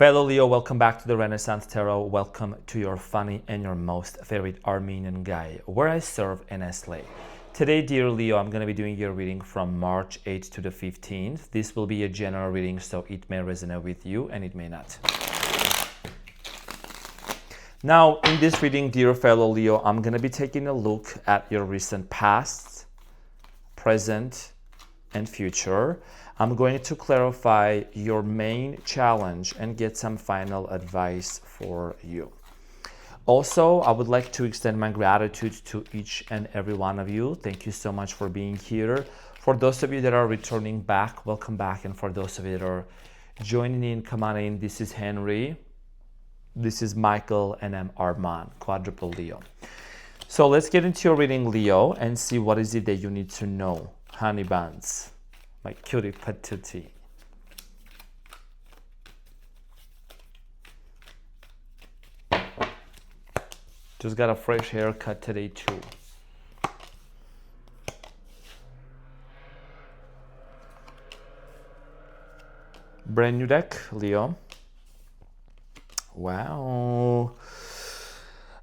Fellow Leo, welcome back to the Renaissance Tarot. Welcome to your funny and your most favorite Armenian guy, where I serve and I slay. Today, dear Leo, I'm going to be doing your reading from March 8th to the 15th. This will be a general reading, so it may resonate with you and it may not. Now, in this reading, dear fellow Leo, I'm going to be taking a look at your recent past, present, and future. I'm going to clarify your main challenge and get some final advice for you. Also, I would like to extend my gratitude to each and every one of you. Thank you so much for being here. For those of you that are returning back, welcome back. And for those of you that are joining in, come on in. This is Henry. This is Michael, and I'm Arman, quadruple Leo. So let's get into your reading, Leo, and see what is it that you need to know. Honey buns, my cutie patootie. Just got a fresh haircut today too. Brand new deck, Leo. Wow.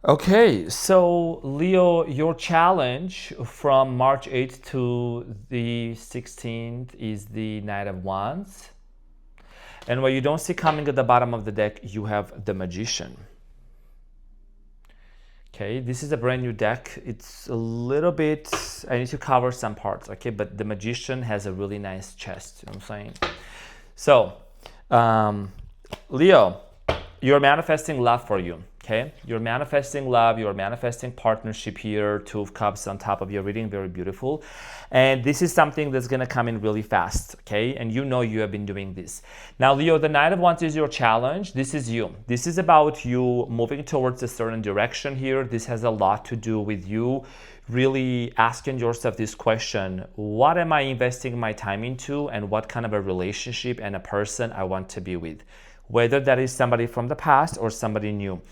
Okay, so Leo, your challenge from March 8th to the 16th is the Knight of Wands. And what you don't see coming at the bottom of the deck, you have the Magician. Okay, this is a brand new deck. It's a little bit, I need to cover some parts, okay? But the Magician has a really nice chest, you know what I'm saying? So, Leo, you're manifesting love for you, okay? You're manifesting love, you're manifesting partnership here, Two of Cups on top of your reading, very beautiful. And this is something that's gonna come in really fast, okay? And you know you have been doing this. Now, Leo, the Knight of Wands is your challenge. This is you. This is about you moving towards a certain direction here. This has a lot to do with you really asking yourself this question: what am I investing my time into, and what kind of a relationship and a person I want to be with? Whether that is somebody from the past or somebody new.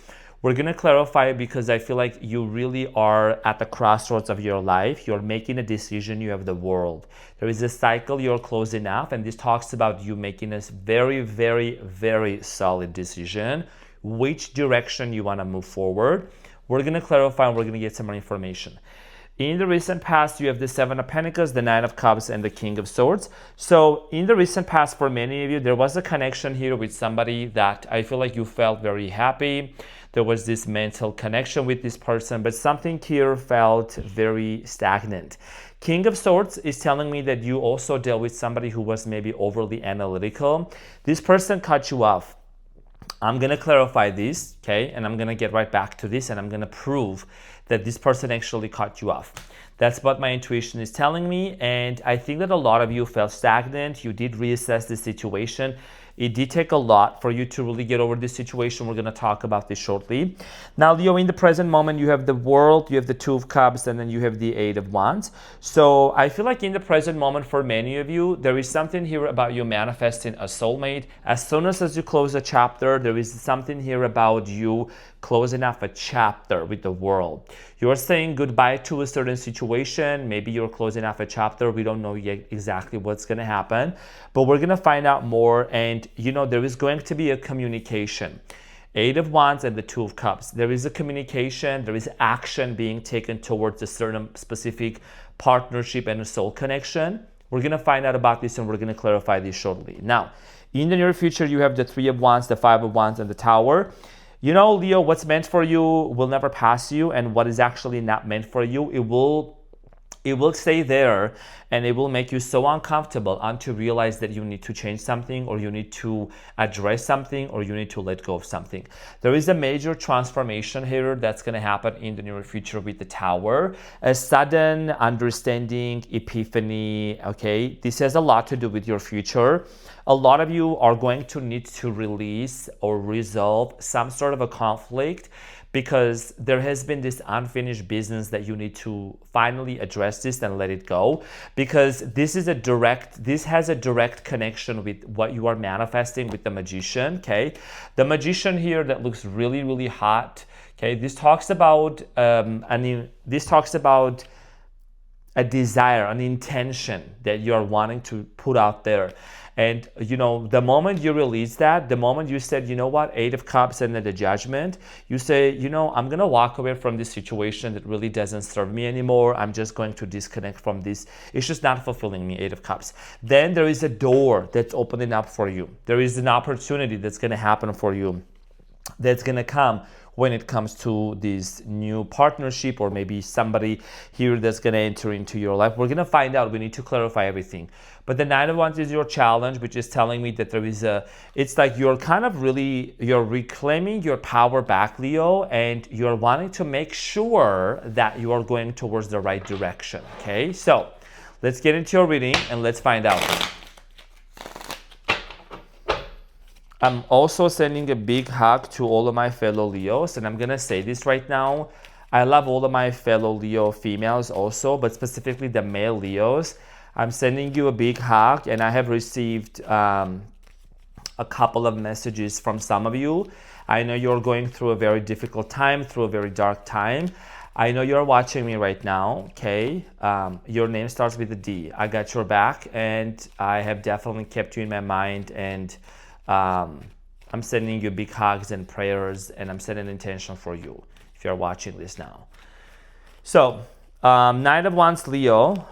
We're going to clarify because I feel like you really are at the crossroads of your life. You're making a decision. You have the world. There is a cycle you're closing off, and this talks about you making a very, very, very solid decision, which direction you want to move forward. We're going to clarify and we're going to get some more information. In the recent past, you have the Seven of Pentacles, the Nine of Cups, and the King of Swords. So in the recent past, for many of you, there was a connection here with somebody that I feel like you felt very happy. There was this mental connection with this person, but something here felt very stagnant. King of Swords is telling me that you also dealt with somebody who was maybe overly analytical. This person cut you off. I'm going to clarify this, okay? And I'm going to get right back to this, and I'm going to prove that this person actually cut you off. That's what my intuition is telling me, and I think that a lot of you felt stagnant. You did reassess the situation. It did take a lot for you to really get over this situation. We're going to talk about this shortly. Now, Leo, in the present moment, you have the World, you have the Two of Cups, and then you have the Eight of Wands. So I feel like in the present moment, for many of you, there is something here about you manifesting a soulmate. As soon as you close a chapter, there is something here about you closing off a chapter with the World. You're saying goodbye to a certain situation. Maybe you're closing off a chapter. We don't know yet exactly what's going to happen, but we're going to find out more. And you know, there is going to be a communication. Eight of Wands and the Two of Cups. There is a communication, there is action being taken towards a certain specific partnership and a soul connection. We're going to find out about this, and we're going to clarify this shortly. Now, in the near future, you have the Three of Wands, the Five of Wands, and the Tower. You know, Leo, what's meant for you will never pass you, and what is actually not meant for you, it will stay there, and it will make you so uncomfortable until you realize that you need to change something, or you need to address something, or you need to let go of something. There is a major transformation here that's going to happen in the near future with the Tower. A sudden understanding, epiphany, okay? This has a lot to do with your future. A lot of you are going to need to release or resolve some sort of a conflict, because there has been this unfinished business that you need to finally address this and let it go, because this has a direct connection with what you are manifesting with the Magician, okay? The Magician here that looks really, really hot, okay? This talks about a desire, an intention that you are wanting to put out there. And the moment you release that, the moment you said, you know what, 8 of Cups and then the Judgment, you say, I'm gonna walk away from this situation that really doesn't serve me anymore. I'm just going to disconnect from this. It's just not fulfilling me, 8 of Cups. Then there is a door that's opening up for you. There is an opportunity that's gonna happen for you, that's gonna come when it comes to this new partnership, or maybe somebody here that's gonna enter into your life. We're gonna find out. We need to clarify everything. But the 9 of Wands is your challenge, which is telling me that there is it's like you're reclaiming your power back, Leo, and you're wanting to make sure that you are going towards the right direction, okay? So let's get into your reading and let's find out. I'm also sending a big hug to all of my fellow Leos, and I'm gonna say this right now. I love all of my fellow Leo females also, but specifically the male Leos. I'm sending you a big hug, and I have received a couple of messages from some of you. I know you're going through a very difficult time, through a very dark time. I know you're watching me right now, okay? Your name starts with a D. I got your back, and I have definitely kept you in my mind, and I'm sending you big hugs and prayers, and I'm setting an intention for you if you're watching this now. So, 9 of Wands, Leo,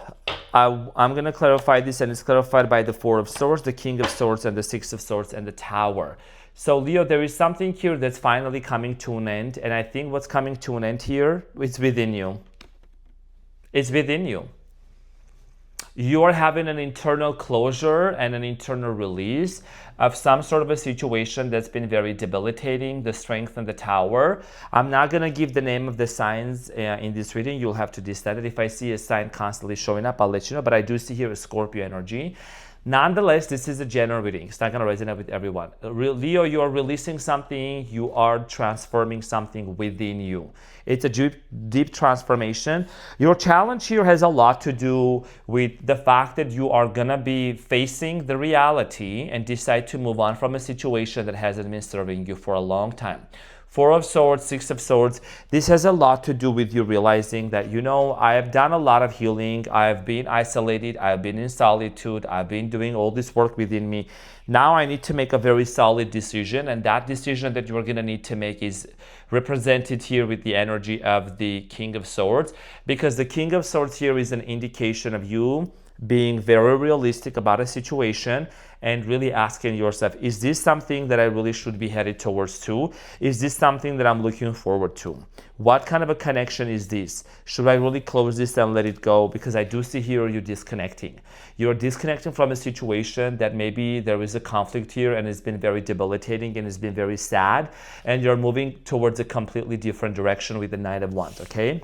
I'm going to clarify this, and it's clarified by the 4 of Swords, the King of Swords, and the 6 of Swords, and the Tower. So, Leo, there is something here that's finally coming to an end, and I think what's coming to an end here is within you. It's within you. You are having an internal closure and an internal release of some sort of a situation that's been very debilitating, the Strength and the Tower. I'm not going to give the name of the signs in this reading. You'll have to decide it. If I see a sign constantly showing up, I'll let you know. But I do see here a Scorpio energy. Nonetheless, this is a general reading. It's not going to resonate with everyone. Leo, you are releasing something. You are transforming something within you. It's a deep transformation. Your challenge here has a lot to do with the fact that you are going to be facing the reality and decide to move on from a situation that hasn't been serving you for a long time. 4 of Swords, 6 of Swords, this has a lot to do with you realizing that, I have done a lot of healing. I've been isolated. I've been in solitude. I've been doing all this work within me. Now I need to make a very solid decision, and that decision that you're going to need to make is represented here with the energy of the King of Swords, because the King of Swords here is an indication of you being very realistic about a situation and really asking yourself, is this something that I really should be headed towards to? Is this something that I'm looking forward to? What kind of a connection is this? Should I really close this and let it go? Because I do see here you're disconnecting. You're disconnecting from a situation that maybe there is a conflict here and it's been very debilitating and it's been very sad, and you're moving towards a completely different direction with the Knight of Wands, okay?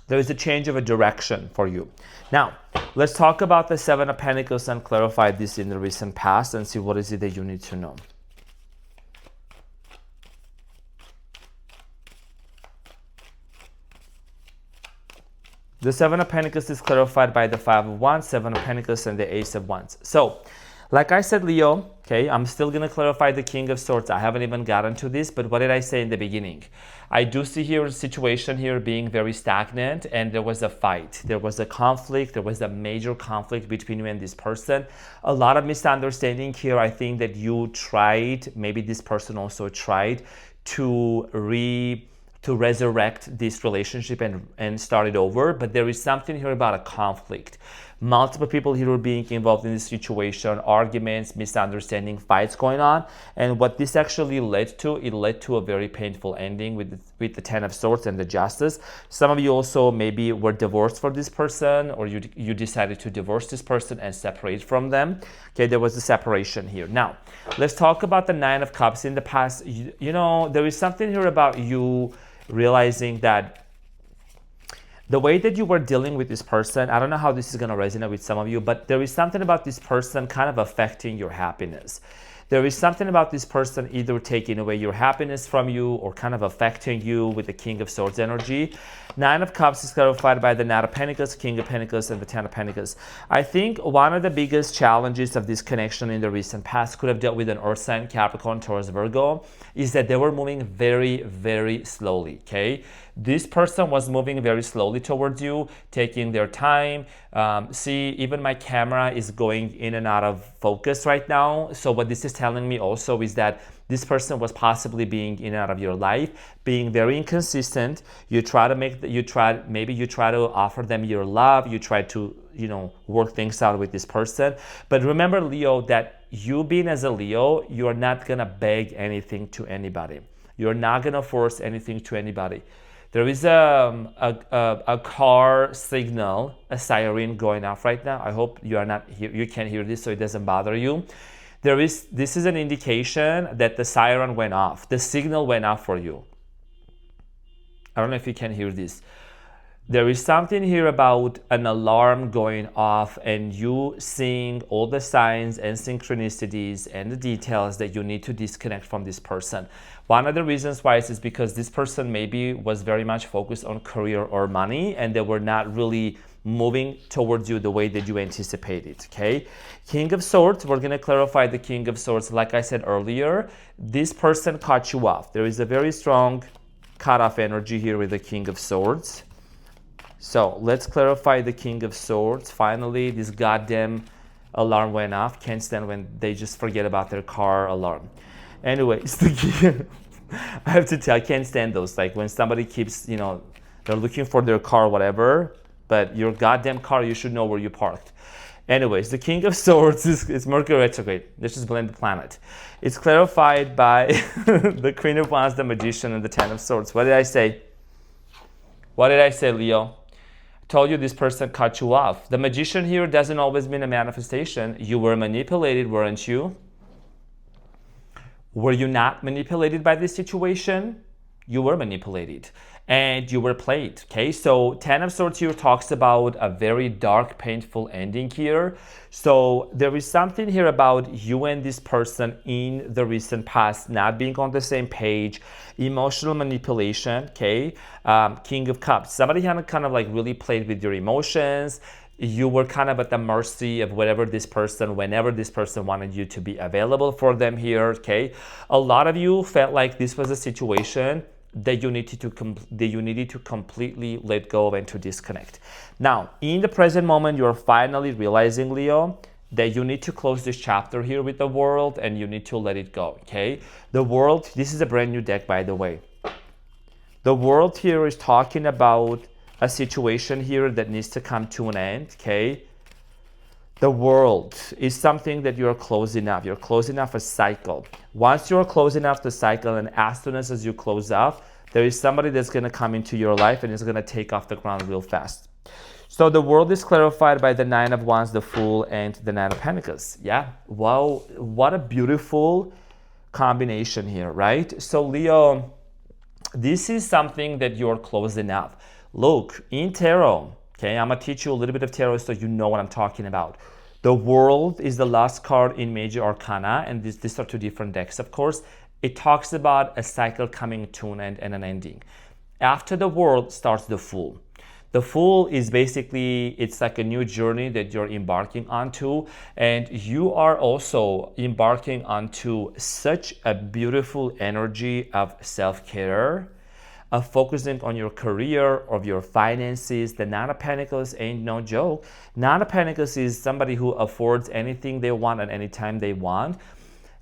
There is a change of a direction for you. Now, let's talk about the 7 of Pentacles and clarify this in the recent past and see what is it that you need to know. The 7 of Pentacles is clarified by the 5 of Wands, 7 of Pentacles, and the Ace of Wands. So, like I said, Leo, okay, I'm still going to clarify the King of Swords. I haven't even gotten to this, but what did I say in the beginning? I do see here a situation here being very stagnant, and there was a fight. There was a conflict. There was a major conflict between you and this person. A lot of misunderstanding here. I think that you tried, maybe this person also tried to resurrect this relationship and start it over, but there is something here about a conflict. Multiple people here are being involved in this situation, arguments, misunderstanding, fights going on, and what this actually led to, it led to a very painful ending with the 10 of Swords and the Justice. Some of you also maybe were divorced for this person, or you decided to divorce this person and separate from them. Okay, there was a separation here. Now, let's talk about the 9 of Cups. In the past, there is something here about you realizing that the way that you were dealing with this person, I don't know how this is going to resonate with some of you, but there is something about this person kind of affecting your happiness. There is something about this person either taking away your happiness from you or kind of affecting you with the King of Swords energy. Nine of Cups is clarified by the Knight of Pentacles, King of Pentacles, and the Ten of Pentacles. I think one of the biggest challenges of this connection in the recent past could have dealt with an Earth sign, Capricorn, Taurus, Virgo, is that they were moving very, very slowly, okay? This person was moving very slowly towards you, taking their time. See, even my camera is going in and out of focus right now. So what this is telling me also is that this person was possibly being in and out of your life, being very inconsistent. You try to maybe you try to offer them your love. You try to, work things out with this person. But remember, Leo, that you being as a Leo, you're not gonna beg anything to anybody. You're not gonna force anything to anybody. There is a car signal, a siren going off right now. I hope you are not here. You can hear this, so it doesn't bother you. This is an indication that the siren went off. The signal went off for you. I don't know if you can hear this. There is something here about an alarm going off and you seeing all the signs and synchronicities and the details that you need to disconnect from this person. One of the reasons why is because this person maybe was very much focused on career or money and they were not really moving towards you the way that you anticipated, okay? King of Swords, we're gonna clarify the King of Swords. Like I said earlier, this person cut you off. There is a very strong cut-off energy here with the King of Swords. So let's clarify the King of Swords. Finally, this goddamn alarm went off. Can't stand when they just forget about their car alarm. Anyways, I have to tell, I can't stand those. Like when somebody keeps, they're looking for their car, whatever, but your goddamn car, you should know where you parked. Anyways, the King of Swords is Mercury retrograde. Let's just blame the planet. It's clarified by the Queen of Wands, the Magician, and the Ten of Swords. What did I say? What did I say, Leo? Told you this person cut you off. The Magician here doesn't always mean a manifestation. You were manipulated, weren't you? Were you not manipulated by this situation? You were manipulated and you were played, okay? So Ten of Swords here talks about a very dark, painful ending here. So there is something here about you and this person in the recent past not being on the same page, emotional manipulation, okay? King of Cups, somebody had kind of like really played with your emotions. You were kind of at the mercy of whenever this person wanted you to be available for them here, okay? A lot of you felt like this was a situation that you needed to completely let go of and to disconnect. Now, in the present moment, you're finally realizing, Leo, that you need to close this chapter here with the World and you need to let it go, okay? The World, this is a brand new deck, by the way. The World here is talking about a situation here that needs to come to an end, okay? The World is something that you're closing up. You're closing off a cycle. Once you're closing off the cycle, and as soon as you close off, there is somebody that's going to come into your life and is going to take off the ground real fast. So the World is clarified by the Nine of Wands, the Fool, and the Nine of Pentacles. Yeah, wow, what a beautiful combination here, right? So Leo, this is something that you're closing up. Look, in tarot, okay, I'm going to teach you a little bit of tarot so you know what I'm talking about. The World is the last card in Major Arcana, and these are two different decks, of course. It talks about a cycle coming to an end and an ending. After the World starts the Fool. The Fool is basically, it's like a new journey that you're embarking onto, and you are also embarking onto such a beautiful energy of self-care, of focusing on your career, of your finances. The Nine of Pentacles ain't no joke. Nine of Pentacles is somebody who affords anything they want at any time they want.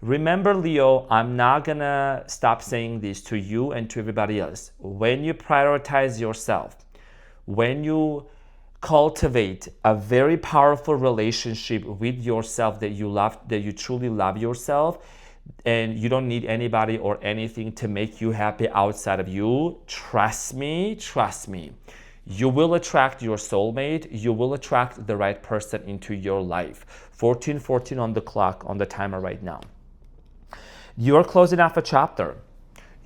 Remember, Leo, I'm not gonna stop saying this to you and to everybody else. When you prioritize yourself, when you cultivate a very powerful relationship with yourself that you love, that you truly love yourself, and you don't need anybody or anything to make you happy outside of you, trust me, you will attract your soulmate, you will attract the right person into your life. 14:14 on the clock, on the timer right now. You're closing off a chapter.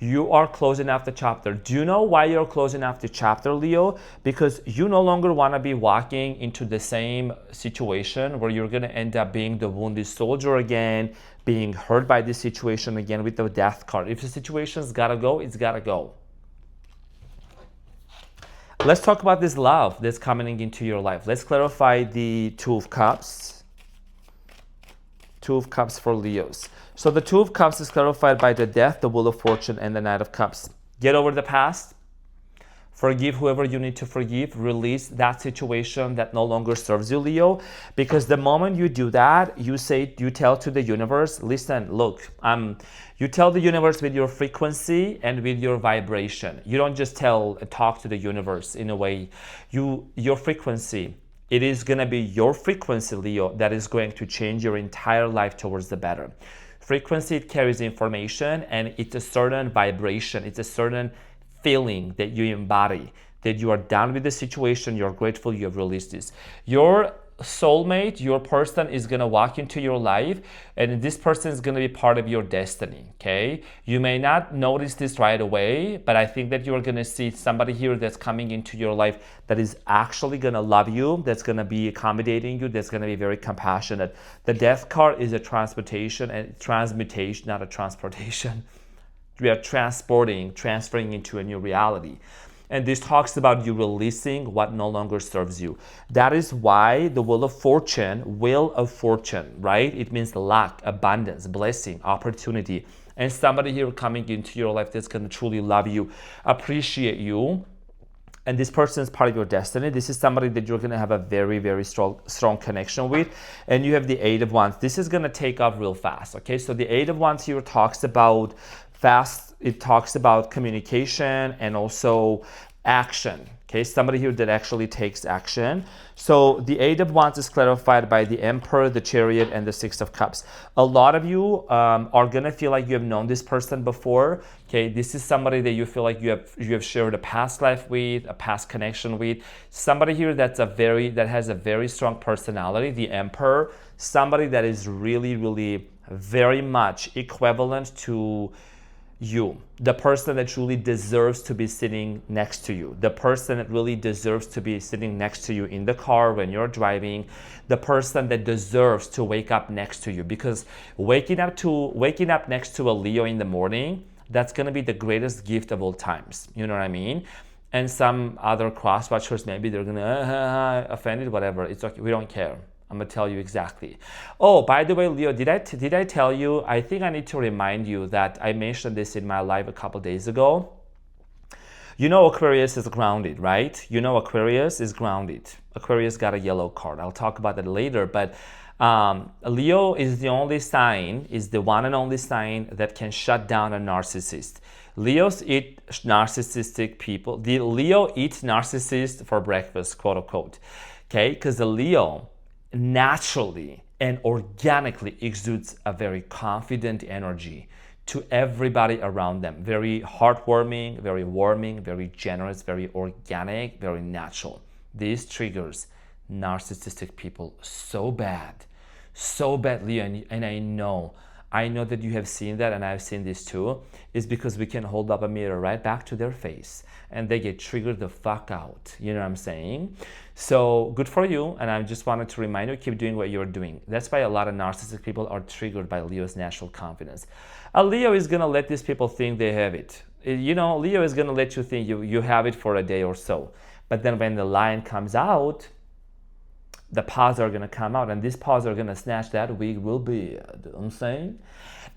You are closing off the chapter. Do you know why you're closing off the chapter, Leo? Because you no longer want to be walking into the same situation where you're going to end up being the wounded soldier again, being hurt by this situation again with the death card. If the situation's got to go, it's got to go. Let's talk about this love that's coming into your life. Let's clarify the Two of Cups. Two of Cups for Leos. So the Two of Cups is clarified by the Death, the Wheel of Fortune, and the Knight of Cups. Get over the past. Forgive whoever you need to forgive. Release that situation that no longer serves you, Leo. Because the moment you do that, you tell to the universe, listen, look, you tell the universe with your frequency and with your vibration. You don't just talk to the universe in a way. Your frequency. It is going to be your frequency, Leo, that is going to change your entire life towards the better. Frequency, it carries information, and it's a certain vibration. It's a certain feeling that you embody, that you are done with the situation, you're grateful, you have released this. Your soulmate, your person is going to walk into your life, and this person is going to be part of your destiny, okay? You may not notice this right away, but I think that you're going to see somebody here that's coming into your life that is actually going to love you, that's going to be accommodating you, that's going to be very compassionate. The Death card is a transmutation, not a transportation. We are transferring into a new reality. And this talks about you releasing what no longer serves you. That is why the Wheel of Fortune, right? It means luck, abundance, blessing, opportunity. And somebody here coming into your life that's going to truly love you, appreciate you. And this person is part of your destiny. This is somebody that you're going to have a very, very strong connection with. And you have the Eight of Wands. This is going to take off real fast, okay? So the Eight of Wands here talks about fast. It talks about communication and also action. Okay, somebody here that actually takes action. So the Eight of Wands is clarified by the Emperor, the Chariot, and the Six of Cups. A lot of you are gonna feel like you have known this person before. Okay, this is somebody that you feel like you have shared a past life with, a past connection with. Somebody here that has a very strong personality. The Emperor, somebody that is really, really very much equivalent to you, the person that truly deserves to be sitting next to you, the person that really deserves to be sitting next to you in the car when you're driving, the person that deserves to wake up next to you. Because waking up next to a Leo in the morning, that's going to be the greatest gift of all times. You know what I mean? And some other cross watchers, maybe they're going to offended, whatever. It's okay. We don't care. I'm going to tell you exactly. Oh, by the way, Leo, did I tell you? I think I need to remind you that I mentioned this in my live a couple days ago. You know Aquarius is grounded, right? You know Aquarius is grounded. Aquarius got a yellow card. I'll talk about that later. But Leo is the one and only sign that can shut down a narcissist. Leos eat narcissistic people. The Leo eats narcissists for breakfast, quote unquote. Okay, because the Leo naturally and organically exudes a very confident energy to everybody around them. Very heartwarming, very warming, very generous, very organic, very natural. This triggers narcissistic people so badly, and I know that you have seen that, and I've seen this too, is because we can hold up a mirror right back to their face and they get triggered the fuck out. You know what I'm saying? So good for you, and I just wanted to remind you, keep doing what you're doing. That's why a lot of narcissistic people are triggered by Leo's natural confidence. A Leo is gonna let these people think they have it. You know, Leo is gonna let you think you have it for a day or so. But then when the lion comes out, the paws are going to come out, and these paws are going to snatch that wig real bad. You know what I'm saying?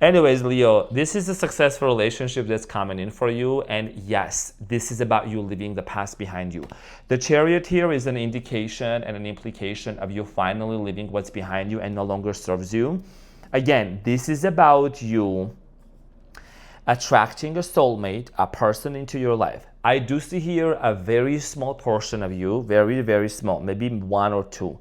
Anyways, Leo, this is a successful relationship that's coming in for you. And yes, this is about you leaving the past behind you. The Chariot here is an indication and an implication of you finally leaving what's behind you and no longer serves you. Again, this is about you attracting a soulmate, a person into your life. I do see here a very small portion of you, very, very small, maybe one or two.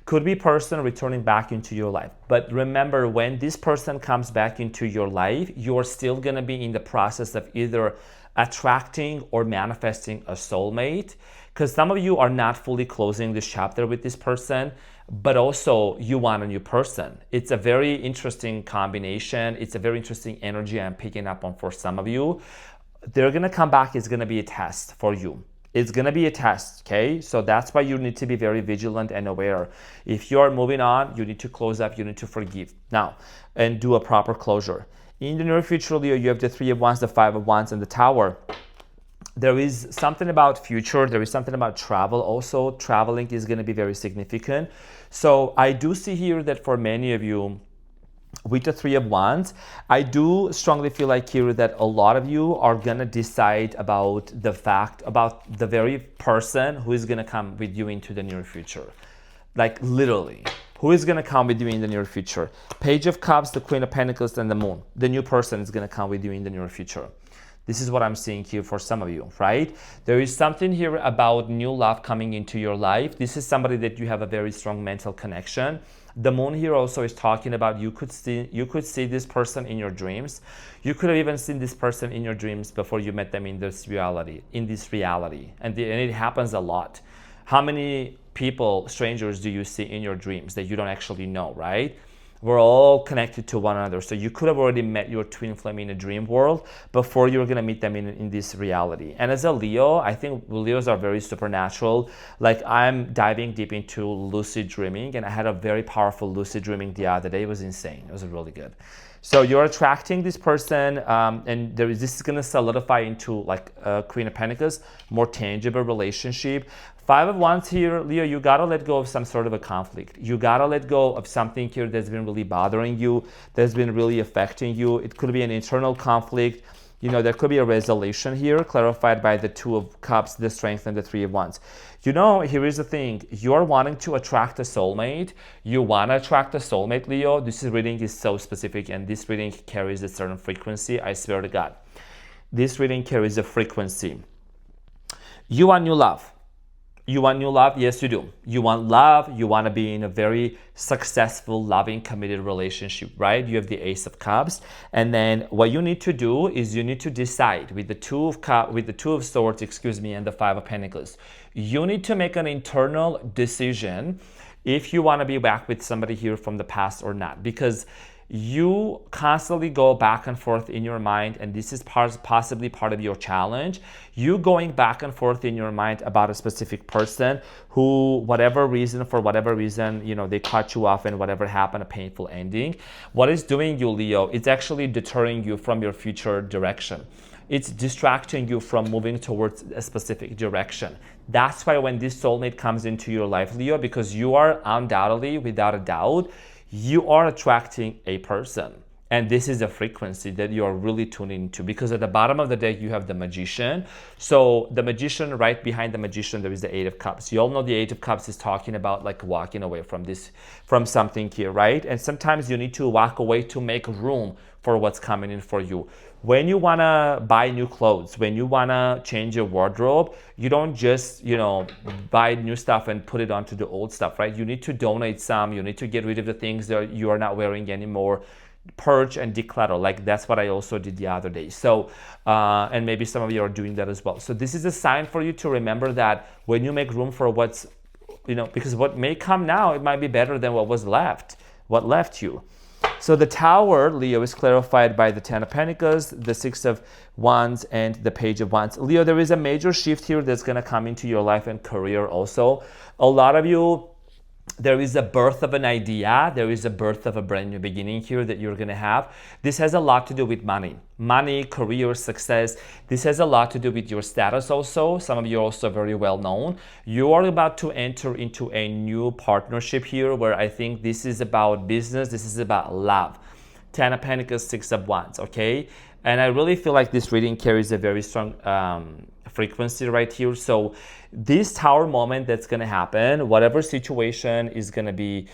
Could be person returning back into your life. But remember, when this person comes back into your life, you're still gonna be in the process of either attracting or manifesting a soulmate, because some of you are not fully closing this chapter with this person. but also you want a new person. It's a very interesting combination. It's a very interesting energy I'm picking up on for some of you. They're gonna come back. It's gonna be a test for you. It's gonna be a test, okay? So that's why you need to be very vigilant and aware. If you are moving on, you need to close up, you need to forgive now and do a proper closure. In the near future, Leo, you have the Three of Wands, the Five of Wands, and the Tower. There is something about future, there is something about travel also. Traveling is gonna be very significant. So I do see here that for many of you, with the Three of Wands, I do strongly feel like here that a lot of you are gonna decide about the very person who is gonna come with you into the near future. Like literally, who is gonna come with you in the near future? Page of Cups, the Queen of Pentacles, and the Moon. The new person is gonna come with you in the near future. This is what I'm seeing here for some of you, right? There is something here about new love coming into your life. This is somebody that you have a very strong mental connection. The Moon here also is talking about you could see this person in your dreams. You could have even seen this person in your dreams before you met them in this reality. And it happens a lot. How many people, strangers, do you see in your dreams that you don't actually know, right? We're all connected to one another. So you could have already met your twin flame in a dream world before you're gonna meet them in this reality. And as a Leo, I think Leos are very supernatural. Like I'm diving deep into lucid dreaming, and I had a very powerful lucid dreaming the other day. It was insane. It was really good. So you're attracting this person, and this is gonna solidify into like a Queen of Pentacles, more tangible relationship. Five of Wands here, Leo, you gotta let go of some sort of a conflict. You gotta let go of something here that's been really bothering you, that's been really affecting you. It could be an internal conflict. You know, there could be a resolution here, clarified by the Two of Cups, the Strength, and the Three of Wands. You know, here is the thing. You're wanting to attract a soulmate. You want to attract a soulmate, Leo. This reading is so specific, and this reading carries a certain frequency. I swear to God. This reading carries a frequency. You want new love. You want new love? Yes, you do. You want love. You want to be in a very successful, loving, committed relationship, right? You have the Ace of Cups. And then what you need to do is you need to decide with the Two of Swords, and the Five of Pentacles. You need to make an internal decision if you want to be back with somebody here from the past or not. Because you constantly go back and forth in your mind, and this is possibly part of your challenge. You going back and forth in your mind about a specific person who, for whatever reason, you know, they cut you off and whatever happened, a painful ending. What it's doing you, Leo, it's actually deterring you from your future direction. It's distracting you from moving towards a specific direction. That's why when this soulmate comes into your life, Leo, because you are undoubtedly, without a doubt, you are attracting a person. And this is a frequency that you are really tuning into, because at the bottom of the deck, you have the Magician. So the Magician, right behind the Magician, there is the Eight of Cups. You all know the Eight of Cups is talking about like walking away from something here, right? And sometimes you need to walk away to make room for what's coming in for you. When you want to buy new clothes, when you want to change your wardrobe, you don't just, buy new stuff and put it onto the old stuff, right? You need to donate some. You need to get rid of the things that you are not wearing anymore. Purge and declutter. Like that's what I also did the other day. So, and maybe some of you are doing that as well. So this is a sign for you to remember that when you make room for what's, because what may come now, it might be better than what left you. So the Tower, Leo, is clarified by the Ten of Pentacles, the Six of Wands, and the Page of Wands. Leo, there is a major shift here that's going to come into your life and career also. A lot of you, there is a birth of an idea. There is a birth of a brand new beginning here that you're going to have. This has a lot to do with money, career, success. This has a lot to do with your status also. Some of you are also very well known. You are about to enter into a new partnership here where I think this is about business. This is about love. Ten of Pentacles, Six of Wands, okay? And I really feel like this reading carries a very strong frequency right here. So this Tower moment that's going to happen, whatever situation is going to be,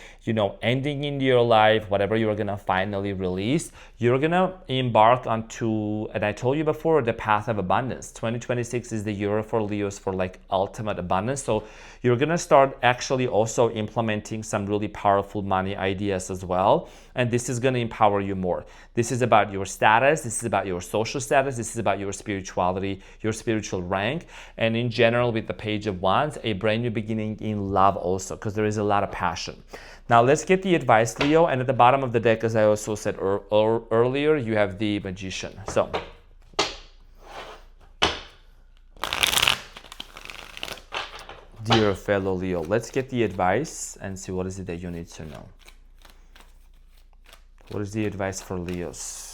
ending in your life, whatever you're going to finally release, you're going to embark onto, and I told you before, the path of abundance. 2026 is the year for Leos for like ultimate abundance. So you're going to start actually also implementing some really powerful money ideas as well. And this is going to empower you more. This is about your status. This is about your social status. This is about your spirituality, your spiritual rank. And in general, with the Page of Wands, a brand new beginning in love also, because there is a lot of passion. Now let's get the advice, Leo. And at the bottom of the deck, as I also said earlier, you have the Magician. So dear fellow Leo, let's get the advice and see what is it that you need to know. What is the advice for Leos?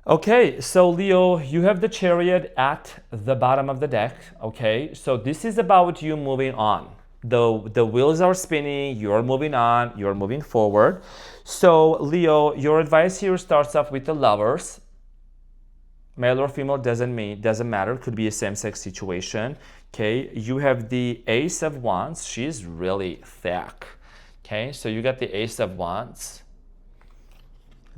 Okay, so Leo, you have the Chariot at the bottom of the deck, okay? So this is about you moving on. The wheels are spinning, you're moving on, you're moving forward. So Leo, your advice here starts off with the Lovers. Male or female doesn't matter, could be a same-sex situation, okay? You have the Ace of Wands, she's really thick, okay? So you got the Ace of Wands.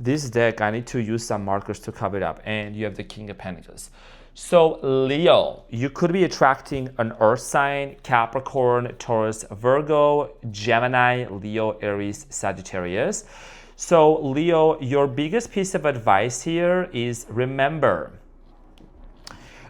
This deck, I need to use some markers to cover it up. And you have the King of Pentacles. So Leo, you could be attracting an earth sign, Capricorn, Taurus, Virgo, Gemini, Leo, Aries, Sagittarius. So Leo, your biggest piece of advice here is remember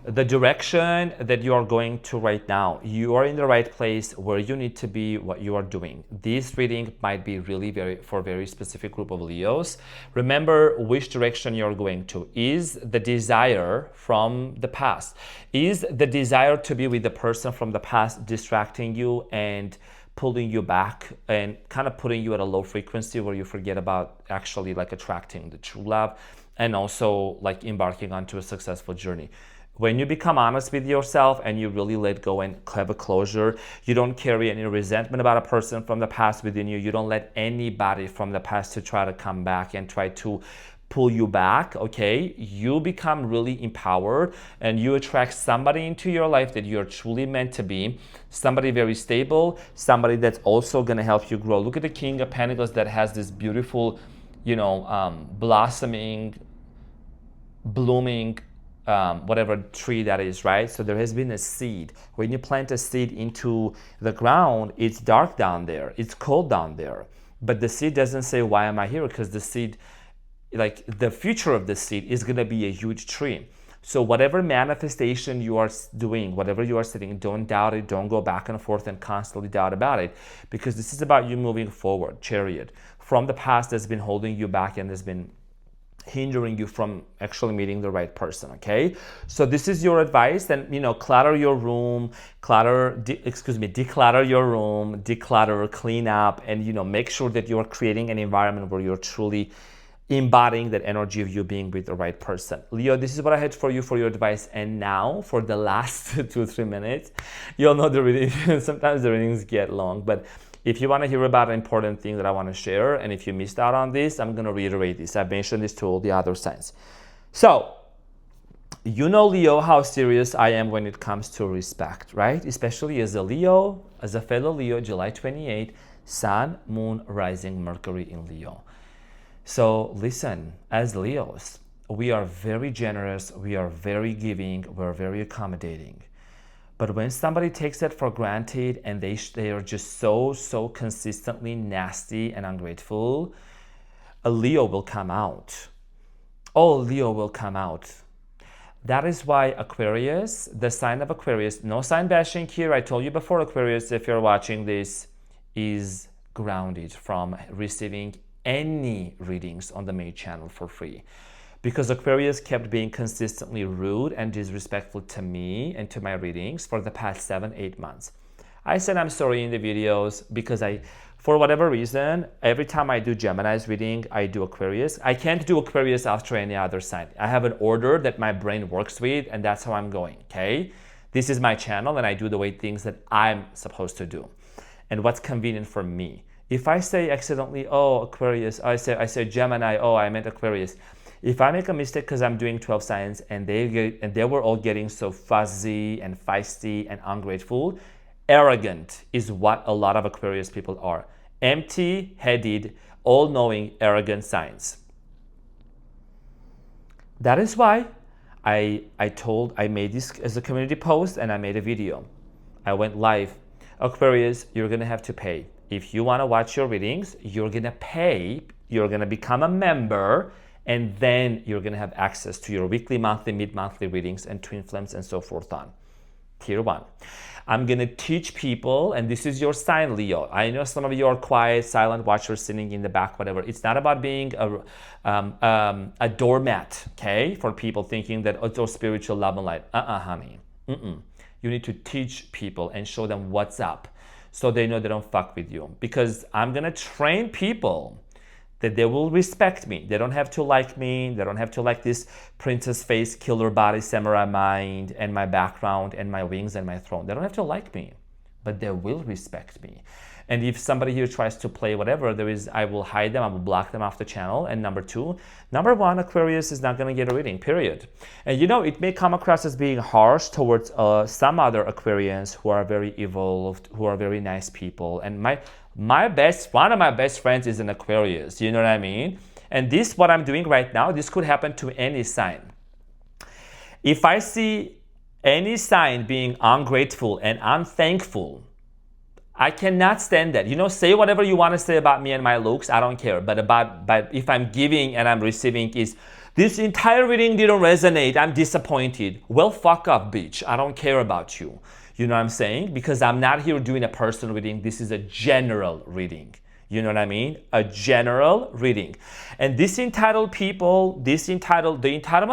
the direction that you are going to right now. You are in the right place where you need to be, what you are doing. This reading might be really for very specific group of Leos. Remember which direction you're going to. Is the desire from the past? Is the desire to be with the person from the past distracting you and pulling you back and kind of putting you at a low frequency where you forget about actually like attracting the true love and also like embarking onto a successful journey? When you become honest with yourself and you really let go and have a closure, you don't carry any resentment about a person from the past within you. You don't let anybody from the past to try to come back and try to pull you back, okay? You become really empowered and you attract somebody into your life that you're truly meant to be, somebody very stable, somebody that's also gonna help you grow. Look at the King of Pentacles that has this beautiful, blossoming, blooming, whatever tree that is, right? So there has been a seed. When you plant a seed into the ground, it's dark down there, it's cold down there. But the seed doesn't say, why am I here? Because the seed, like the future of the seed is gonna be a huge tree. So whatever manifestation you are doing, whatever you are setting, don't doubt it, don't go back and forth and constantly doubt about it, because this is about you moving forward, Chariot. From the past that's been holding you back and has been hindering you from actually meeting the right person, okay? So this is your advice. Then, clutter your room, declutter your room, declutter, clean up, and, make sure that you're creating an environment where you're truly embodying that energy of you being with the right person. Leo, this is what I had for you for your advice. And now for the last 2-3 minutes, you'll know the reading. Sometimes the readings get long, but if you want to hear about an important thing that I want to share, and if you missed out on this, I'm going to reiterate this. I've mentioned this to all the other signs. So, Leo, how serious I am when it comes to respect, right? Especially as a Leo, as a fellow Leo, July 28, Sun, Moon, Rising, Mercury in Leo. So listen, as Leos, we are very generous, we are very giving, we're very accommodating. But when somebody takes that for granted and they are just so consistently nasty and ungrateful, a Leo will come out. Oh, Leo will come out. That is why Aquarius, the sign of Aquarius, no sign bashing here. I told you before, Aquarius, if you're watching this, is grounded from receiving any readings on the main channel for free. Because Aquarius kept being consistently rude and disrespectful to me and to my readings for the past 7-8 months. I said I'm sorry in the videos because for whatever reason, every time I do Gemini's reading, I do Aquarius. I can't do Aquarius after any other sign. I have an order that my brain works with, and that's how I'm going, okay? This is my channel, and I do the way things that I'm supposed to do and what's convenient for me. If I say accidentally, oh, Aquarius, I say Gemini, oh, I meant Aquarius. If I make a mistake because I'm doing 12 signs and they were all getting so fuzzy and feisty and ungrateful, arrogant is what a lot of Aquarius people are. Empty-headed, all-knowing, arrogant signs. That is why I made this as a community post and I made a video. I went live Aquarius, you're going to have to pay. If you want to watch your readings, you're going to pay. You're going to become a member, and then you're going to have access to your weekly, monthly, mid-monthly readings and twin flames and so forth on. Tier 1. I'm going to teach people, and this is your sign, Leo. I know some of you are quiet, silent watchers sitting in the back, whatever. It's not about being a doormat, okay, for people thinking that it's all spiritual love and light. Honey. You need to teach people and show them what's up so they know they don't fuck with you. Because I'm going to train people that they will respect me. They don't have to like me. They don't have to like this princess face, killer body, samurai mind, and my background, and my wings, and my throne. They don't have to like me, but they will respect me. And if somebody here tries to play whatever, I will hide them, I will block them off the channel. And number 1, Aquarius is not gonna get a reading, period. And you know, it may come across as being harsh towards some other Aquarians who are very evolved, who are very nice people. And one of my best friends is an Aquarius, you know what I mean? And this, what I'm doing right now, this could happen to any sign. If I see any sign being ungrateful and unthankful, I cannot stand that. You know, say whatever you want to say about me and my looks, I don't care. But if I'm giving and I'm receiving is, this entire reading didn't resonate, I'm disappointed. Well, fuck off, bitch. I don't care about you. You know what I'm saying? Because I'm not here doing a personal reading. This is a general reading. You know what I mean? A general reading. And the entitlement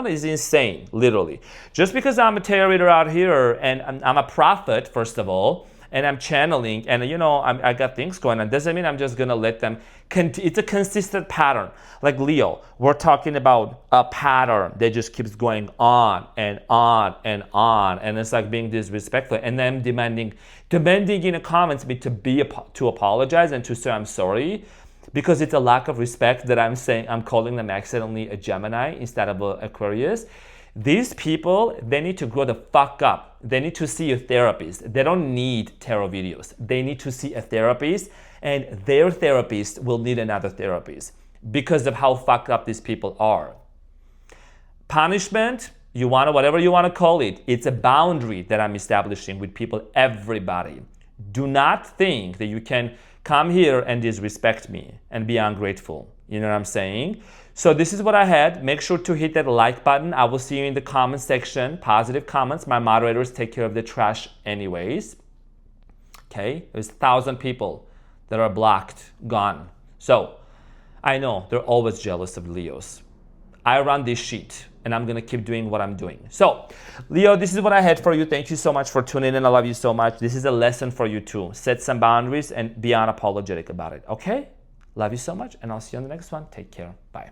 is insane, literally. Just because I'm a tarot reader out here and I'm a prophet, first of all, and I'm channeling, and you know, I got things going on, doesn't mean I'm just gonna let them, it's a consistent pattern. Like Leo, we're talking about a pattern that just keeps going on and on and on, and it's like being disrespectful, and then demanding in the comments me to apologize and to say I'm sorry, because it's a lack of respect that I'm calling them accidentally a Gemini instead of an Aquarius. These people, they need to grow the fuck up. They need to see a therapist. They don't need tarot videos. They need to see a therapist, and their therapist will need another therapist because of how fucked up these people are. Punishment, whatever you want to call it, it's a boundary that I'm establishing with people, everybody. Do not think that you can come here and disrespect me and be ungrateful. You know what I'm saying? So this is what I had. Make sure to hit that like button. I will see you in the comment section. Positive comments. My moderators take care of the trash anyways. Okay? There's 1,000 people that are blocked, gone. So I know they're always jealous of Leos. I run this sheet, and I'm going to keep doing what I'm doing. So, Leo, this is what I had for you. Thank you so much for tuning in. I love you so much. This is a lesson for you too. Set some boundaries and be unapologetic about it. Okay? Love you so much, and I'll see you on the next one. Take care. Bye.